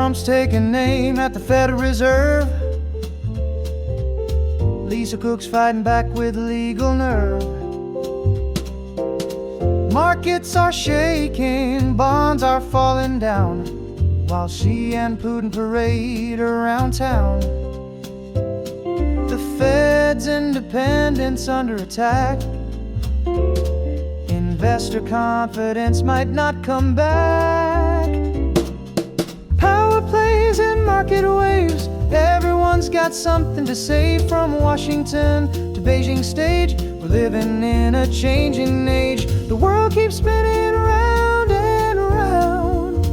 Trump's taking aim at the Federal Reserve. Lisa Cook's fighting back with legal nerve. Markets are shaking, bonds are falling down, while she and Putin parade around town. The Fed's independence under attack. Investor confidence might not come back. Power plays in market waves. Everyone's got something to say, from Washington to Beijing stage. We're living in a changing age. The world keeps spinning round and round,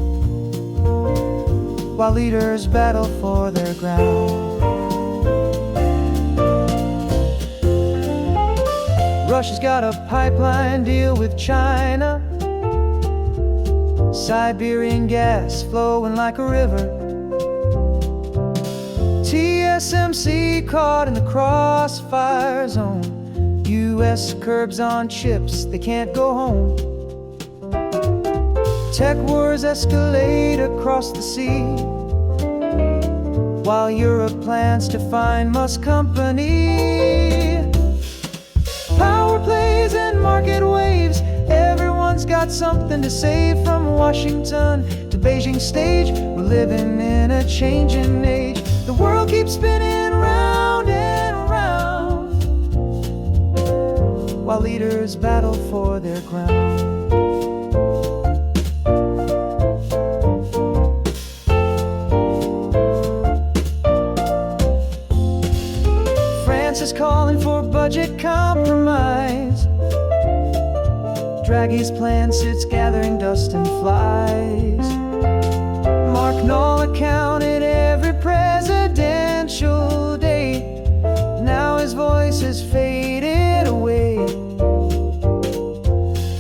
while leaders battle for their ground. Russia's got a pipeline deal with China. Siberian gas flowing like a river. TSMC caught in the crossfire zone. US curbs on chips, they can't go home. Tech wars escalate across the sea, while Europe plans to find Musk company. Power plays and market waves. Everyone's got something to say, from Washington to Beijing stage. We're living in a changing age. The world keeps spinning round and round, while leaders battle for their ground. France is calling for budget compromise. Draghi's plan sits gathering dust and flies. Mark Knoller counted every presidential day. Now his voice has faded away.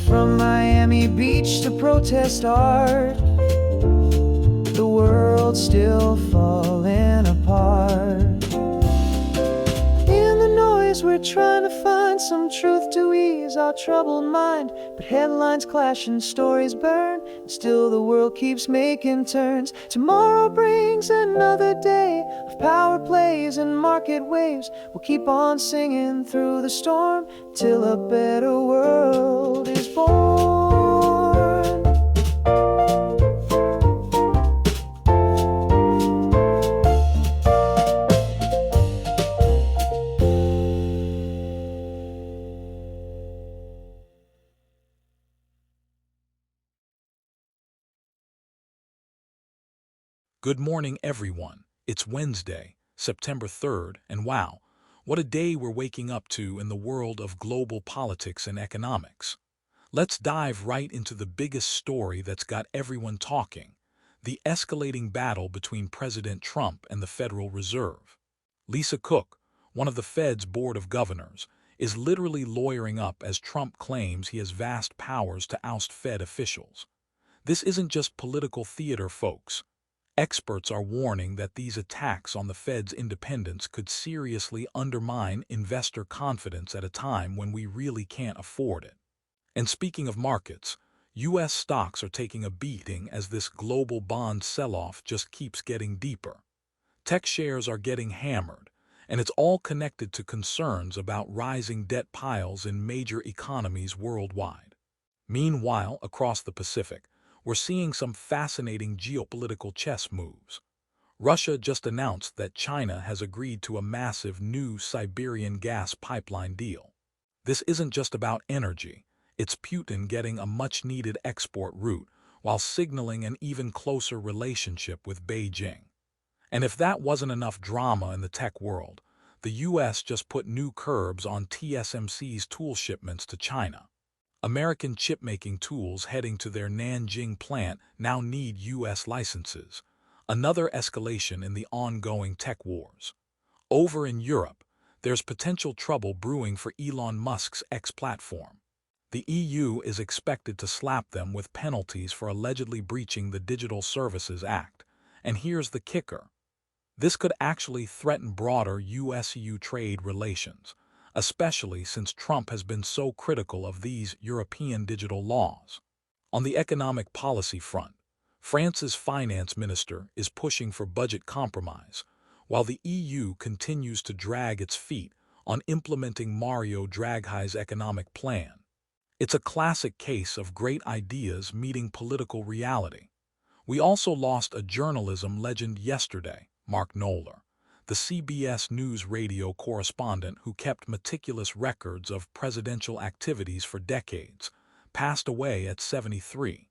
From Miami Beach to protest art, the world's still falling apart. In the noise, we're trying to find some truth to ease our troubled mind. But headlines clash and stories burn, and still the world keeps making turns. Tomorrow brings another day of power plays and market waves. We'll keep on singing through the storm till a better world is born. Good morning, everyone. It's Wednesday, September 3rd, and wow, what a day we're waking up to in the world of global politics and economics. Let's dive right into the biggest story that's got everyone talking: the escalating battle between President Trump and the Federal Reserve. Lisa Cook, one of the Fed's board of governors, is literally lawyering up as Trump claims he has vast powers to oust Fed officials. This isn't just political theater, folks. Experts are warning that these attacks on the Fed's independence could seriously undermine investor confidence at a time when we really can't afford it. And speaking of markets, U.S. stocks are taking a beating as this global bond sell-off just keeps getting deeper. Tech shares are getting hammered, and it's all connected to concerns about rising debt piles in major economies worldwide. Meanwhile, across the Pacific, we're seeing some fascinating geopolitical chess moves. Russia just announced that China has agreed to a massive new Siberian gas pipeline deal. This isn't just about energy, it's Putin getting a much-needed export route while signaling an even closer relationship with Beijing. And if that wasn't enough drama in the tech world, the US just put new curbs on TSMC's tool shipments to China. American chip-making tools heading to their Nanjing plant now need U.S. licenses, another escalation in the ongoing tech wars. Over in Europe, there's potential trouble brewing for Elon Musk's X platform. The EU is expected to slap them with penalties for allegedly breaching the Digital Services Act. And here's the kicker: this could actually threaten broader US-EU trade relations, especially since Trump has been so critical of these European digital laws. On the economic policy front, France's finance minister is pushing for budget compromise, while the EU continues to drag its feet on implementing Mario Draghi's economic plan. It's a classic case of great ideas meeting political reality. We also lost a journalism legend yesterday, Mark Knoller, the CBS News radio correspondent who kept meticulous records of presidential activities for decades, passed away at 73.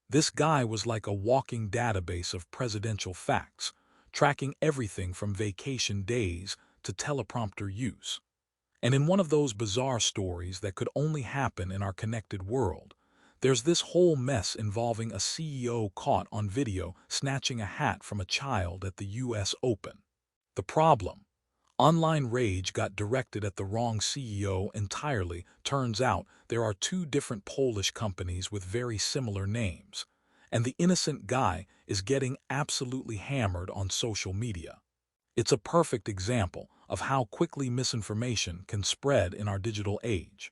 This guy was like a walking database of presidential facts, tracking everything from vacation days to teleprompter use. And in one of those bizarre stories that could only happen in our connected world, there's this whole mess involving a CEO caught on video snatching a hat from a child at the US Open. The problem? Online rage got directed at the wrong CEO entirely. Turns out there are two different Polish companies with very similar names, and the innocent guy is getting absolutely hammered on social media. It's a perfect example of how quickly misinformation can spread in our digital age.